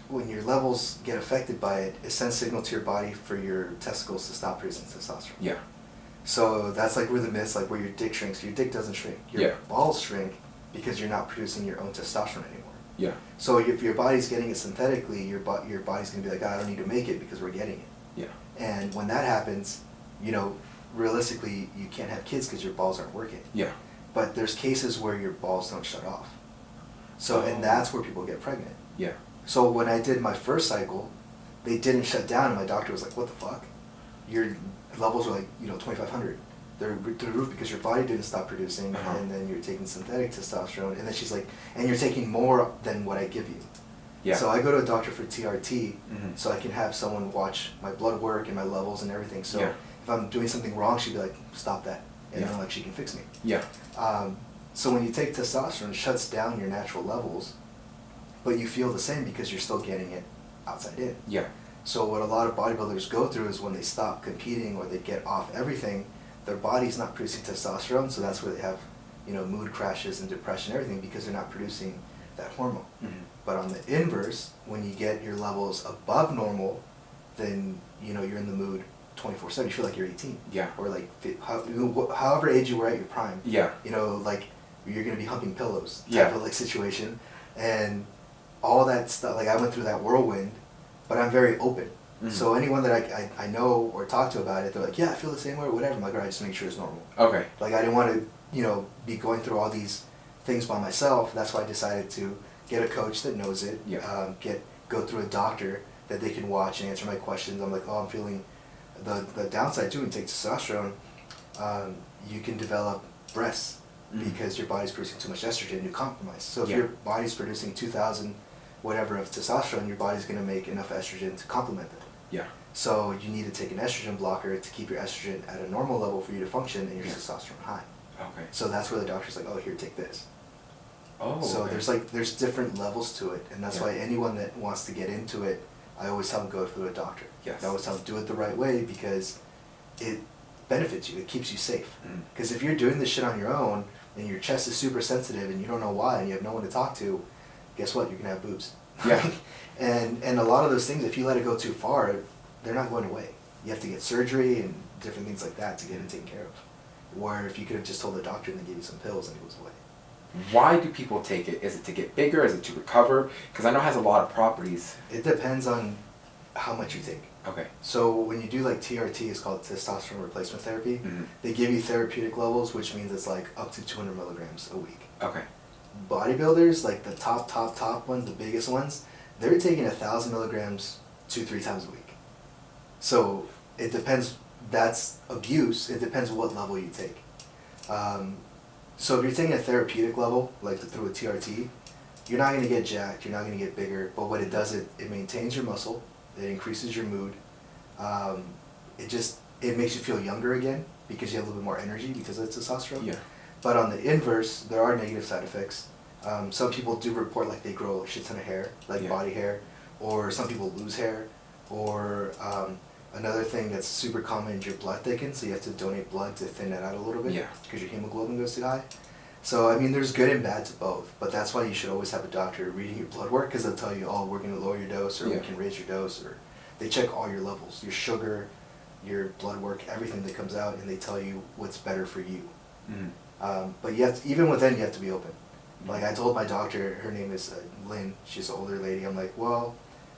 Speaker 2: when your levels get affected by it, it sends signal to your body for your testicles to stop producing testosterone.
Speaker 1: Yeah.
Speaker 2: So that's like where the myths, like where your dick shrinks. Your dick doesn't shrink. Your balls shrink because you're not producing your own testosterone anymore.
Speaker 1: Yeah.
Speaker 2: So if your body's getting it synthetically, your body's gonna be like, I don't need to make it because we're getting it.
Speaker 1: Yeah.
Speaker 2: And when that happens, realistically, you can't have kids because your balls aren't working.
Speaker 1: Yeah.
Speaker 2: But there's cases where your balls don't shut off. So and that's where people get pregnant.
Speaker 1: Yeah.
Speaker 2: So when I did my first cycle, they didn't shut down, and my doctor was like, "What the fuck? Your levels are like 2,500. They're through the roof because your body didn't stop producing, and then you're taking synthetic testosterone." And then she's like, "And you're taking more than what I give you." Yeah. So I go to a doctor for TRT, so I can have someone watch my blood work and my levels and everything. So if I'm doing something wrong, she'd be like, "Stop that," and then like she can fix me.
Speaker 1: Yeah.
Speaker 2: So when you take testosterone, it shuts down your natural levels, but you feel the same because you're still getting it outside in.
Speaker 1: Yeah.
Speaker 2: So what a lot of bodybuilders go through is when they stop competing or they get off everything, their body's not producing testosterone, so that's where they have, mood crashes and depression and everything because they're not producing that hormone. But on the inverse, when you get your levels above normal, then, you're in the mood 24/7. You feel like you're 18.
Speaker 1: Yeah.
Speaker 2: Or like, however age you were at your prime.
Speaker 1: Yeah.
Speaker 2: Like, you're going to be humping pillows
Speaker 1: type
Speaker 2: of like situation. And all that stuff, like I went through that whirlwind, but I'm very open. So anyone that I know or talk to about it, they're like, yeah, I feel the same way or whatever. I'm like, all right, just make sure it's normal.
Speaker 1: Okay.
Speaker 2: Like I didn't want to, be going through all these things by myself. That's why I decided to get a coach that knows it, go through a doctor that they can watch and answer my questions. I'm like, I'm feeling the downside too, when you take testosterone, you can develop breasts because your body's producing too much estrogen, you compromise. So if your body's producing 2,000 whatever of testosterone, your body's going to make enough estrogen to complement that.
Speaker 1: Yeah.
Speaker 2: So you need to take an estrogen blocker to keep your estrogen at a normal level for you to function and your testosterone high.
Speaker 1: Okay.
Speaker 2: So that's where the doctor's like, here, take this.
Speaker 1: Oh.
Speaker 2: So there's different levels to it, and that's why anyone that wants to get into it, I always tell them go through a doctor.
Speaker 1: Yes.
Speaker 2: I always tell them do it the right way because it benefits you. It keeps you safe. Because if you're doing this shit on your own, and your chest is super sensitive and you don't know why and you have no one to talk to, guess what? You're going to have boobs.
Speaker 1: Yeah.
Speaker 2: and a lot of those things, if you let it go too far, they're not going away. You have to get surgery and different things like that to get it taken care of. Where if you could have just told the doctor and they gave you some pills and it goes away.
Speaker 1: Why do people take it? Is it to get bigger? Is it to recover? Because I know it has a lot of properties.
Speaker 2: It depends on how much you take.
Speaker 1: Okay.
Speaker 2: So when you do like TRT, it's called testosterone replacement therapy.
Speaker 1: Mm-hmm.
Speaker 2: They give you therapeutic levels, which means it's like up to 200 milligrams a week.
Speaker 1: Okay.
Speaker 2: Bodybuilders, like the top ones, the biggest ones, they're taking 1,000 milligrams 2-3 times a week. So it depends. That's abuse. It depends what level you take. So if you're taking a therapeutic level, like through a TRT, you're not going to get jacked, you're not going to get bigger, but what it does, it maintains your muscle, it increases your mood, it makes you feel younger again because you have a little bit more energy because of testosterone.
Speaker 1: Yeah.
Speaker 2: But on the inverse, there are negative side effects. Some people do report like they grow a shit ton of hair, like body hair, or some people lose hair, or another thing that's super common is your blood thickens, so you have to donate blood to thin that out a little bit because your hemoglobin goes too high. So, I mean, there's good and bad to both, but that's why you should always have a doctor reading your blood work because they'll tell you, oh, we're going to lower your dose, or we can raise your dose, or they check all your levels, your sugar, your blood work, everything that comes out, and they tell you what's better for you. Mm-hmm. But you have to, even within, you have to be open. Like, I told my doctor, her name is Lynn, she's an older lady, I'm like, well,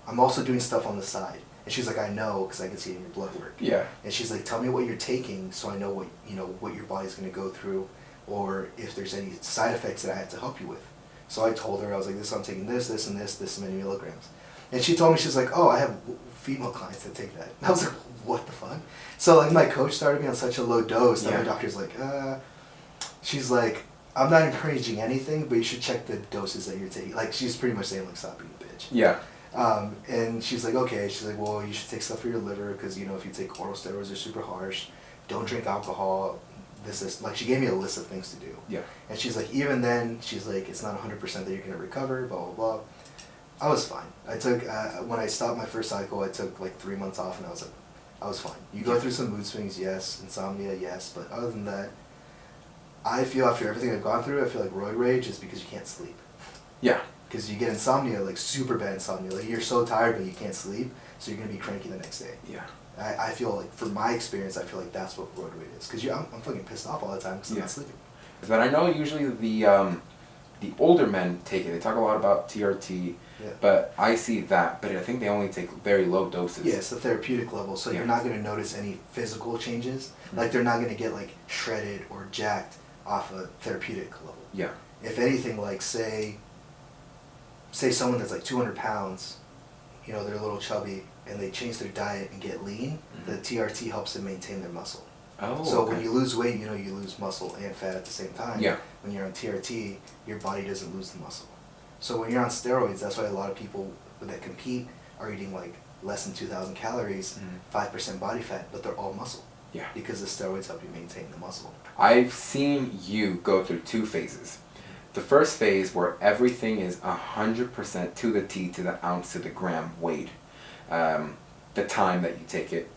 Speaker 2: I'm also doing stuff on the side. And she's like, I know, because I can see it in your blood work.
Speaker 1: Yeah.
Speaker 2: And she's like, tell me what you're taking so I know what your body's going to go through, or if there's any side effects that I have to help you with. So I told her, I was like, I'm taking this, and this many milligrams. And she told me, she's like, oh, I have female clients that take that. And I was like, what the fuck? So like my coach started me on such a low dose that my doctor's like, she's like, I'm not encouraging anything, but you should check the doses that you're taking. Like, she's pretty much saying, like, stop being a bitch.
Speaker 1: Yeah.
Speaker 2: And she's like, okay. She's like, well, you should take stuff for your liver because, if you take oral steroids, they're super harsh. Don't drink alcohol. This. Like, she gave me a list of things to do. Yeah. And she's like, even then, she's like, it's not 100% that you're going to recover, blah, blah, blah. I was fine. I took, when I stopped my first cycle, I took like 3 months off, and I was fine. You go through some mood swings, yes. Insomnia, yes. But other than that, I feel after everything I've gone through, I feel like roid rage is because you can't sleep. Yeah. Because you get insomnia, like super bad insomnia. Like, you're so tired, but you can't sleep, so you're going to be cranky the next day. Yeah. I feel like, from my experience, I feel like that's what roid rage is. Because I'm fucking pissed off all the time because I'm not sleeping.
Speaker 1: But I know usually the older men take it. They talk a lot about TRT, but I see that. But I think they only take very low doses.
Speaker 2: Yeah, it's the therapeutic level, so you're not going to notice any physical changes. Mm-hmm. Like, they're not going to get, like, shredded or jacked off a therapeutic level. Yeah. If anything, like, say someone that's like 200 pounds, they're a little chubby, and they change their diet and get lean, the TRT helps them maintain their muscle. Oh, so when you lose weight, you lose muscle and fat at the same time. Yeah. When you're on TRT, your body doesn't lose the muscle. So when you're on steroids, that's why a lot of people that compete are eating like less than 2,000 calories, 5% body fat, but they're all muscle. Yeah. Because the steroids help you maintain the muscle.
Speaker 1: I've seen you go through 2 phases. The first phase where everything is 100% to the T, to the ounce, to the gram weighed. The time that you take it.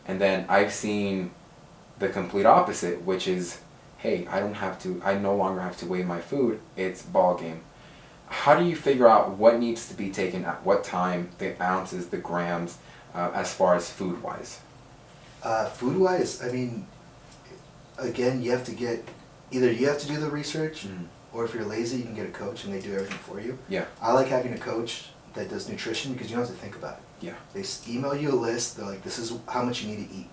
Speaker 1: And then I've seen the complete opposite, which is, hey, I no longer have to weigh my food. It's ball game. How do you figure out what needs to be taken at what time, the ounces, the grams, as far as food-wise?
Speaker 2: Food-wise, I mean, again, you have to do the research, or if you're lazy, you can get a coach and they do everything for you. Yeah. I like having a coach that does nutrition because you don't have to think about it. Yeah. They email you a list. They're like, this is how much you need to eat.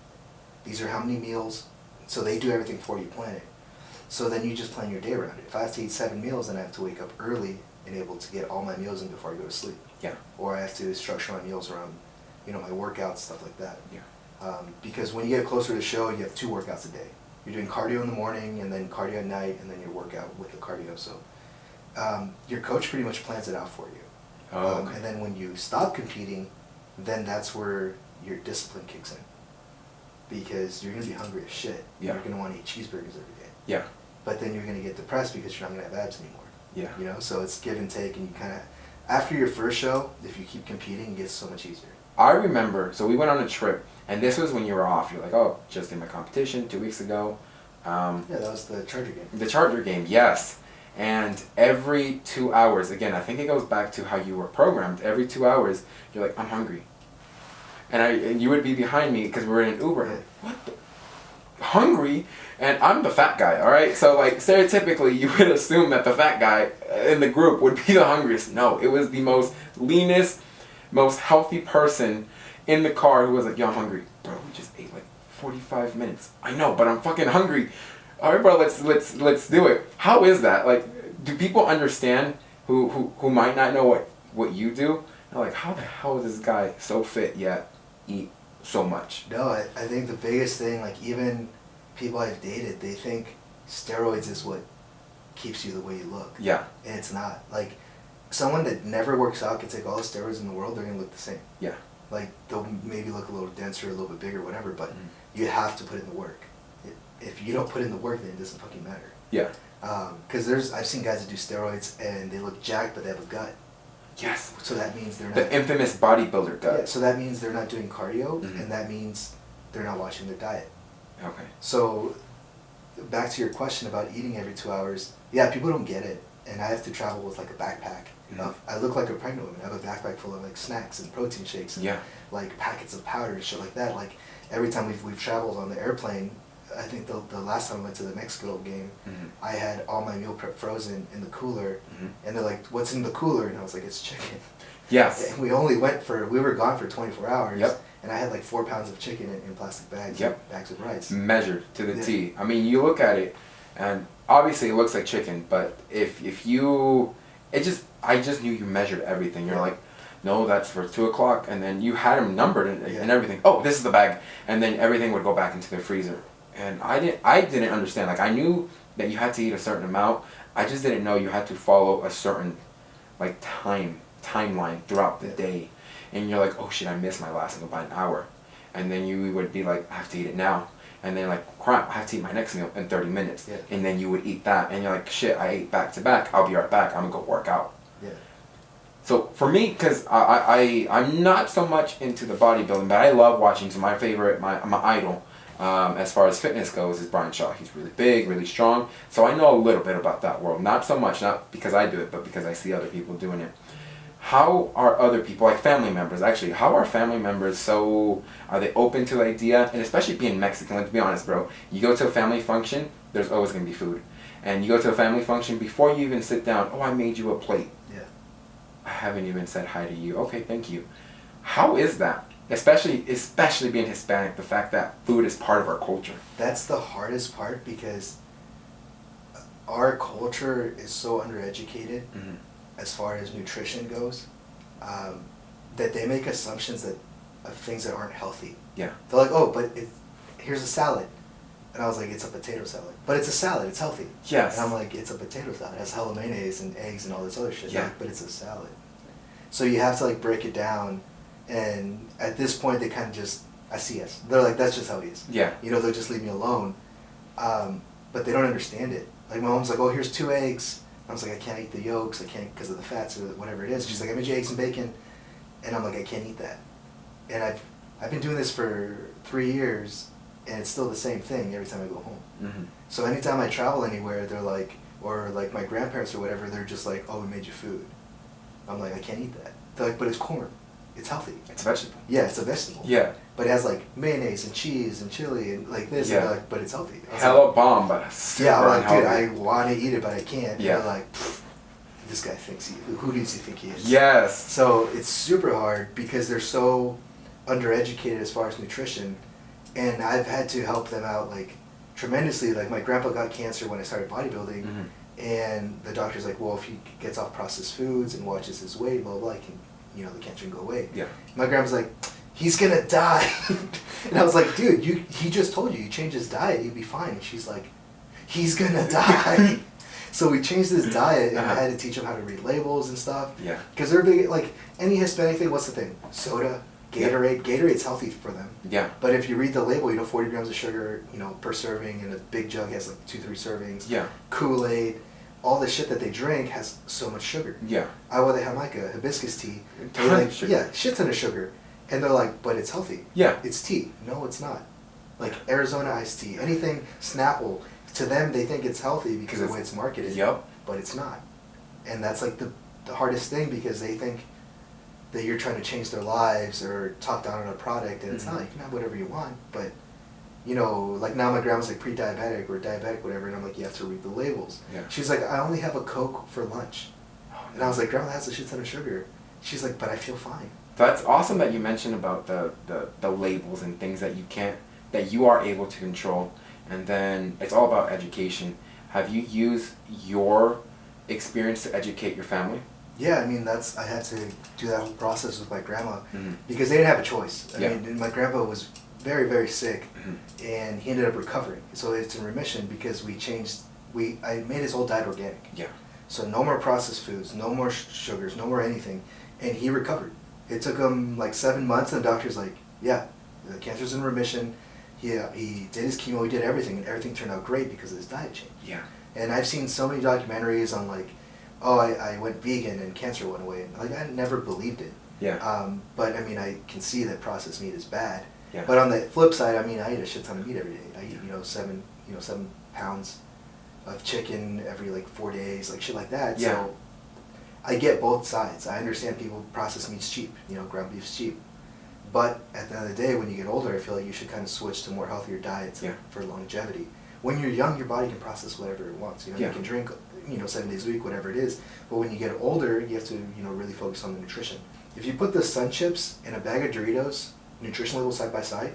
Speaker 2: These are how many meals. So they do everything for you, plan it. So then you just plan your day around it. If I have to eat 7 meals, then I have to wake up early and able to get all my meals in before I go to sleep. Yeah. Or I have to structure my meals around, my workouts, stuff like that. Yeah. Because when you get closer to the show, you have 2 workouts a day. You're doing cardio in the morning, and then cardio at night, and then your workout with the cardio. So your coach pretty much plans it out for you. Oh, okay. And then when you stop competing, then that's where your discipline kicks in. Because you're going to be hungry as shit. Yeah. You're going to want to eat cheeseburgers every day. Yeah. But then you're going to get depressed because you're not going to have abs anymore. Yeah. So it's give and take, and you kind of, after your first show, if you keep competing, it gets so much easier.
Speaker 1: I remember, so we went on a trip, and this was when you were off. You're like, oh, just did my competition 2 weeks ago.
Speaker 2: Yeah, that was the Charger game.
Speaker 1: The Charger game, yes. And every 2 hours, again, I think it goes back to how you were programmed. Every 2 hours, you're like, I'm hungry. And you would be behind me because we were in an Uber.
Speaker 2: Yeah.
Speaker 1: What the? Hungry? And I'm the fat guy, all right? So, like, stereotypically, you would assume that the fat guy in the group would be the hungriest. No, it was the most leanest, most healthy person in the car who was like, yo, I'm hungry. Bro, we just ate like 45 minutes. I know, but I'm fucking hungry. All right, bro, let's do it. How is that? Like, do people understand who might not know what you do? They're like, how the hell is this guy so fit yet eat so much?
Speaker 2: No, I think the biggest thing, like even people I've dated, they think steroids is what keeps you the way you look.
Speaker 1: Yeah.
Speaker 2: And it's not. Like, someone that never works out can take all the steroids in the world, they're going to look the same.
Speaker 1: Yeah.
Speaker 2: Like, they'll maybe look a little denser, a little bit bigger, whatever, but you have to put in the work. If you don't put in the work, then it doesn't fucking matter.
Speaker 1: Yeah.
Speaker 2: Because I've seen guys that do steroids and they look jacked, but they have a gut.
Speaker 1: Yes.
Speaker 2: So that means they're not...
Speaker 1: The infamous bodybuilder gut.
Speaker 2: Yeah, so that means they're not doing cardio,
Speaker 1: Mhm.
Speaker 2: and that means they're not watching their diet.
Speaker 1: Okay.
Speaker 2: So, back to your question about eating every 2 hours, yeah, people don't get it, and I have to travel with like a backpack.
Speaker 1: Mhm.
Speaker 2: I look like a pregnant woman. I have a backpack full of like snacks and protein shakes and
Speaker 1: Yeah.
Speaker 2: like packets of powder and shit like that. Like every time we've traveled on the airplane, I think the last time I went to the Mexico game,
Speaker 1: Mhm.
Speaker 2: I had all my meal prep frozen in the cooler,
Speaker 1: Mhm.
Speaker 2: and they're like, "What's in the cooler?" And I was like, "It's chicken."
Speaker 1: Yes.
Speaker 2: And we were gone for 24 hours.
Speaker 1: Yep.
Speaker 2: And I had like 4 pounds of chicken in plastic bags.
Speaker 1: Yep.
Speaker 2: Bags of rice.
Speaker 1: Measured to the
Speaker 2: Yeah.
Speaker 1: T. I mean, you look at it, and obviously it looks like chicken, but if you, I just knew you measured everything. You're
Speaker 2: Yeah.
Speaker 1: like, no, that's for 2 o'clock, and then you had them numbered and
Speaker 2: Yeah.
Speaker 1: everything. Oh, this is the bag, and then everything would go back into the freezer. And I didn't understand. Like, I knew that you had to eat a certain amount. I just didn't know you had to follow a certain, like, timeline throughout the
Speaker 2: Yeah.
Speaker 1: day. And you're like, oh shit, I missed my last meal by an hour. And then you would be like, I have to eat it now. And then like, crap, I have to eat my next meal in 30 minutes.
Speaker 2: Yeah.
Speaker 1: And then you would eat that. And you're like, shit, I ate back to back. I'll be right back. I'm gonna go work out.
Speaker 2: Yeah.
Speaker 1: So for me, because I'm not so much into the bodybuilding, but I love watching. So my favorite, my idol, as far as fitness goes, is Brian Shaw. He's really big, really strong. So I know a little bit about that world. Not so much, not because I do it, but because I see other people doing it. How are other people, like family members, actually, how are family members are they open to the idea? And especially being Mexican, let's be honest, bro. You go to a family function, there's always going to be food. And you go to a family function, before you even sit down, oh, I made you a plate.
Speaker 2: Yeah.
Speaker 1: I haven't even said hi to you. Okay, thank you. How is that? Especially being Hispanic, the fact that food is part of our culture.
Speaker 2: That's the hardest part because our culture is so undereducated
Speaker 1: Mm-hmm.
Speaker 2: as far as nutrition goes, that they make assumptions of things that aren't healthy.
Speaker 1: Yeah.
Speaker 2: They're like, oh, but here's a salad. And I was like, it's a potato salad. But it's a salad, it's healthy.
Speaker 1: Yes.
Speaker 2: And I'm like, it's a potato salad. It has hella mayonnaise and eggs and all this other shit.
Speaker 1: Yeah.
Speaker 2: Like, but it's a salad. So you have to like break it down, and at this point they kind of just, así es. They're like, that's just how he is.
Speaker 1: Yeah.
Speaker 2: You know, they'll just leave me alone. But they don't understand it. Like my mom's like, oh, here's 2 eggs. I was like, I can't eat the yolks, I can't, because of the fats or whatever it is. She's like, I made you eggs and bacon. And I'm like, I can't eat that. And I've been doing this for 3 years, and it's still the same thing every time I go home.
Speaker 1: Mm-hmm.
Speaker 2: So anytime I travel anywhere, they're like, or like my grandparents or whatever, they're just like, oh, we made you food. I'm like, I can't eat that. They're like, but it's corn. It's healthy.
Speaker 1: It's a vegetable.
Speaker 2: Yeah, it's a vegetable.
Speaker 1: Yeah.
Speaker 2: But it has like mayonnaise and cheese and chili and like this.
Speaker 1: Yeah.
Speaker 2: And they're like, but it's healthy. I was
Speaker 1: Hella
Speaker 2: like,
Speaker 1: bomb, but super
Speaker 2: yeah, I'm like, dude,
Speaker 1: unhealthy.
Speaker 2: I want to eat it, but I can't.
Speaker 1: Yeah.
Speaker 2: And they're like, this guy thinks who does he think he is?
Speaker 1: Yes.
Speaker 2: So it's super hard because they're so undereducated as far as nutrition, and I've had to help them out like tremendously. Like my grandpa got cancer when I started bodybuilding,
Speaker 1: Mm-hmm.
Speaker 2: and the doctor's like, well, if he gets off processed foods and watches his weight, blah blah, blah, he can, the cancer can go away.
Speaker 1: Yeah.
Speaker 2: My grandpa's like, he's gonna die, and I was like, dude, he just told you change his diet, you'd be fine. And she's like, he's gonna die. So we changed his diet, and I had to teach him how to read labels and stuff.
Speaker 1: Yeah.
Speaker 2: Because they're big, like any Hispanic thing. What's the thing? Soda, Gatorade. Gatorade's healthy for them.
Speaker 1: Yeah.
Speaker 2: But if you read the label, 40 grams of sugar, per serving, and a big jug has like 2-3 servings.
Speaker 1: Yeah.
Speaker 2: Kool-Aid, all the shit that they drink has so much sugar.
Speaker 1: Yeah.
Speaker 2: Agua de Jamaica, hibiscus tea.
Speaker 1: Ton
Speaker 2: They're like,
Speaker 1: of sugar.
Speaker 2: yeah, shit ton of sugar. And they're like, but it's healthy.
Speaker 1: Yeah.
Speaker 2: It's tea. No, it's not. Like Arizona iced tea, anything Snapple to them, they think it's healthy because of the way it's marketed.
Speaker 3: Yep.
Speaker 2: But it's not. And that's like the hardest thing, because they think that you're trying to change their lives or talk down on a product, and it's not. You can have whatever you want, but you know, like now my grandma's like pre-diabetic or diabetic, whatever, and I'm like, you have to read the labels.
Speaker 3: Yeah.
Speaker 2: She's like, I only have a Coke for lunch. And I was like, Grandma has a shit ton of sugar. She's like, but I feel fine.
Speaker 3: That's awesome that you mentioned about the labels and things that you are able to control. And then it's all about education. Have you used your experience to educate your family?
Speaker 2: Yeah, I mean, I had to do that whole process with my grandma because they didn't have a choice. I mean, my grandpa was very, very sick, and he ended up recovering. So it's in remission because I made his whole diet organic. Yeah. So no more processed foods, no more sugars, no more anything, and he recovered. It took him like 7 months, and the doctor's like, yeah, the cancer's in remission. He did his chemo, he did everything, and everything turned out great because of his diet change. Yeah. And I've seen so many documentaries on like, oh, I went vegan and cancer went away. And like, I never believed it. Yeah. But I mean, I can see that processed meat is bad. Yeah. But on the flip side, I mean, I eat a shit ton of meat every day. I eat, 7 pounds of chicken every like 4 days, like shit like that. Yeah. So I get both sides. I understand processed meat's cheap. Ground beef's cheap. But at the end of the day, when you get older, I feel like you should kind of switch to more healthier diets for longevity. When you're young, your body can process whatever it wants. You can drink, 7 days a week, whatever it is. But when you get older, you have to, really focus on the nutrition. If you put the Sun Chips in a bag of Doritos, nutrition levels side by side,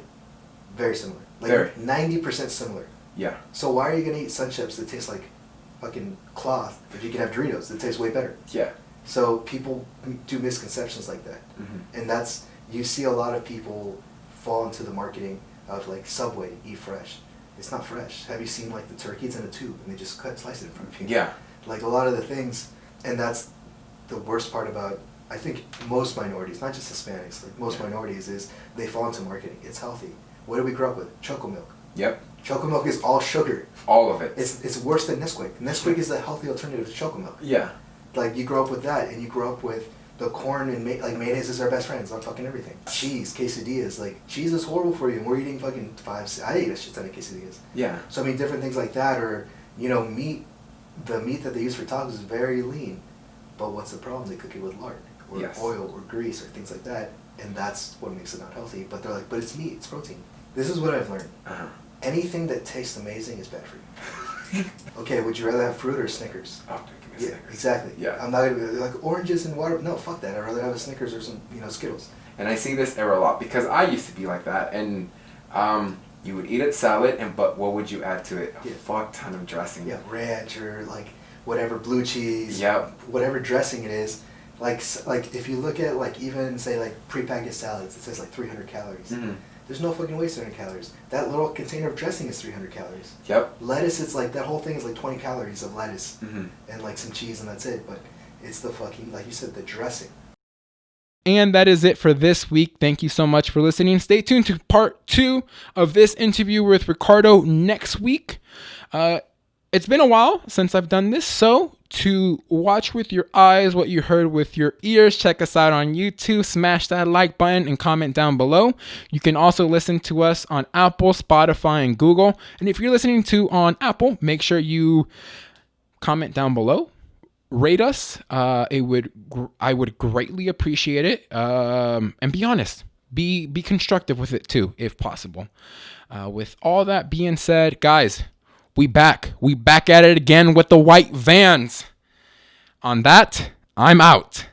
Speaker 2: very similar. Like 90% similar. Yeah. So why are you gonna eat Sun Chips that taste like fucking cloth if you can have Doritos that taste way better? Yeah. So people do misconceptions like that, and you see a lot of people fall into the marketing of like Subway, eat fresh. It's not fresh. Have you seen like the turkey? It's in a tube and they just slice it in front of you. Yeah. Like a lot of the things, and that's the worst part about, I think, most minorities, not just Hispanics, like most minorities, is they fall into marketing. It's healthy. What did we grow up with? Choco milk. Yep. Choco milk is all sugar. All of it. It's worse than Nesquik. Nesquik is the healthy alternative to choco milk. Yeah. Like you grow up with that, and you grow up with the corn and like mayonnaise is our best friends on fucking everything. Cheese, quesadillas, like cheese is horrible for you, and we're eating fucking I ate a shit ton of quesadillas. Yeah. So I mean, different things like that, or meat. The meat that they use for tacos is very lean, but what's the problem? They cook it with lard or oil or grease or things like that, and that's what makes it not healthy. But they're like, but it's meat, it's protein. This is what I've learned. Anything that tastes amazing is bad for you. Okay, would you rather have fruit or Snickers? Oh, give me Snickers. Exactly. Yeah. I'm not gonna be like oranges and water. No, fuck that. I'd rather have a Snickers or some, Skittles. And I see this error a lot because I used to be like that, and you would eat a salad, but what would you add to it? A fuck ton of dressing. Yeah, ranch or like whatever, blue cheese. Yep. Whatever dressing it is. Like if you look at like even say like prepackaged salads, it says like 300 calories. There's no fucking way 300 calories. That little container of dressing is 300 calories. Yep. Lettuce, it's like that whole thing is like 20 calories of lettuce and like some cheese and that's it. But it's the fucking, like you said, the dressing.
Speaker 1: And that is it for this week. Thank you so much for listening. Stay tuned to part 2 of this interview with Ricardo next week. It's been a while since I've done this, so to watch with your eyes what you heard with your ears, check us out on YouTube, smash that like button and comment down below. You can also listen to us on Apple, Spotify, and Google. And if you're listening to on Apple, make sure you comment down below. Rate us. I would greatly appreciate it. And be honest. Be constructive with it too, if possible. With all that being said, guys, we back at it again with the white vans. On that, I'm out.